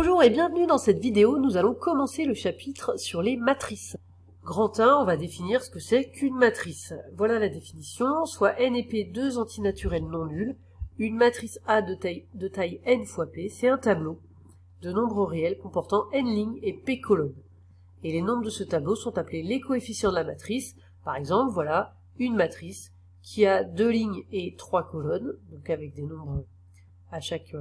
Bonjour et bienvenue dans cette vidéo, nous allons commencer le chapitre sur les matrices. Grand 1, on va définir ce que c'est qu'une matrice. Voilà la définition, soit n et p deux antinaturels non nuls. Une matrice A de taille n fois p, c'est un tableau de nombres réels comportant n lignes et p colonnes. Et les nombres de ce tableau sont appelés les coefficients de la matrice. Par exemple, voilà une matrice qui a 2 lignes et 3 colonnes, donc avec des nombres à chaque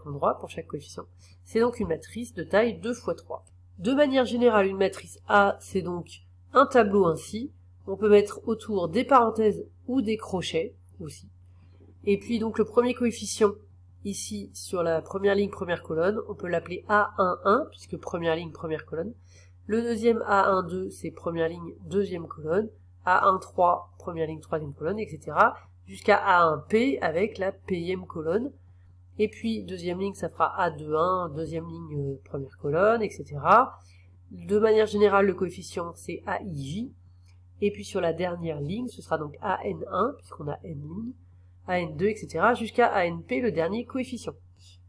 endroit, pour chaque coefficient. C'est donc une matrice de taille 2 fois 3. De manière générale, une matrice A, c'est donc un tableau ainsi. On peut mettre autour des parenthèses ou des crochets aussi. Et puis donc le premier coefficient, ici sur la première ligne, première colonne, on peut l'appeler A11, puisque première ligne, première colonne. Le deuxième A12, c'est première ligne, deuxième colonne. A13, première ligne, troisième colonne, etc. Jusqu'à A1P avec la Pème colonne. Et puis, deuxième ligne, ça fera A21, deuxième ligne, première colonne, etc. De manière générale, le coefficient, c'est AIJ. Et puis, sur la dernière ligne, ce sera donc AN1, puisqu'on a N lignes, AN2, etc. jusqu'à ANP, le dernier coefficient.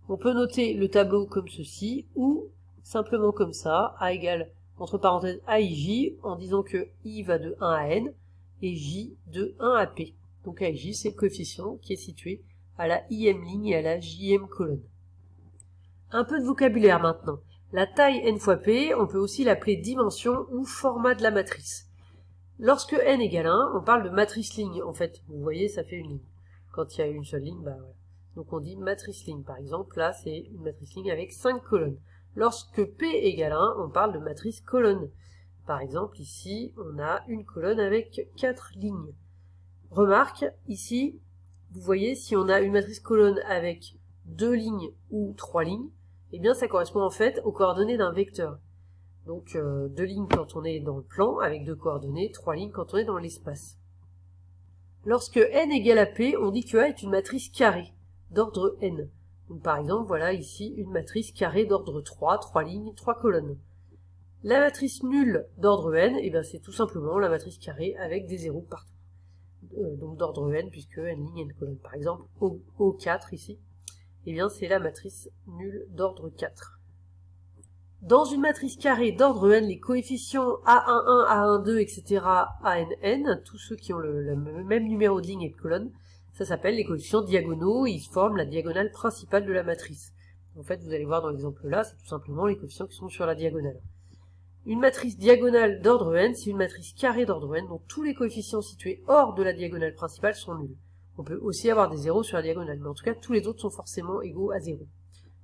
On peut noter le tableau comme ceci, ou simplement comme ça, A égale, entre parenthèses, AIJ, en disant que I va de 1 à N, et J de 1 à P. Donc AIJ, c'est le coefficient qui est situé à la IM ligne et à la JM colonne. Un peu de vocabulaire maintenant. La taille n fois p, on peut aussi l'appeler dimension ou format de la matrice. Lorsque n égale 1, on parle de matrice ligne. En fait, vous voyez, ça fait une ligne. Quand il y a une seule ligne, bah voilà. Donc on dit matrice ligne. Par exemple, là, c'est une matrice ligne avec 5 colonnes. Lorsque p égale 1, on parle de matrice colonne. Par exemple, ici, on a une colonne avec 4 lignes. Remarque, ici, vous voyez, si on a une matrice colonne avec 2 lignes ou 3 lignes, eh bien ça correspond en fait aux coordonnées d'un vecteur. Donc 2 lignes quand on est dans le plan, avec 2 coordonnées, 3 lignes quand on est dans l'espace. Lorsque n égale à p, on dit que A est une matrice carrée, d'ordre n. Donc par exemple, voilà ici une matrice carrée d'ordre 3, 3 lignes, 3 colonnes. La matrice nulle d'ordre n, eh bien c'est tout simplement la matrice carrée avec des zéros partout. Donc d'ordre n, puisque n ligne, n colonne. Par exemple, O4 ici, eh bien c'est la matrice nulle d'ordre 4. Dans une matrice carrée d'ordre n, les coefficients A11, A12, etc., ANN, tous ceux qui ont le même numéro de ligne et de colonne, ça s'appelle les coefficients diagonaux, et ils forment la diagonale principale de la matrice. En fait, vous allez voir dans l'exemple là, c'est tout simplement les coefficients qui sont sur la diagonale. Une matrice diagonale d'ordre n, c'est une matrice carrée d'ordre n, dont tous les coefficients situés hors de la diagonale principale sont nuls. On peut aussi avoir des zéros sur la diagonale, mais en tout cas, tous les autres sont forcément égaux à 0.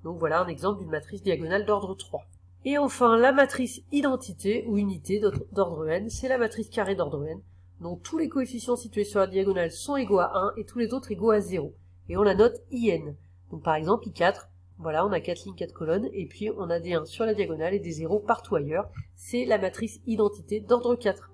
Donc voilà un exemple d'une matrice diagonale d'ordre 3. Et enfin, la matrice identité ou unité d'ordre n, c'est la matrice carrée d'ordre n, dont tous les coefficients situés sur la diagonale sont égaux à 1 et tous les autres égaux à 0. Et on la note IN. Donc par exemple, I4, voilà, on a 4 lignes, 4 colonnes, et puis on a des 1 sur la diagonale et des 0 partout ailleurs. C'est la matrice identité d'ordre 4.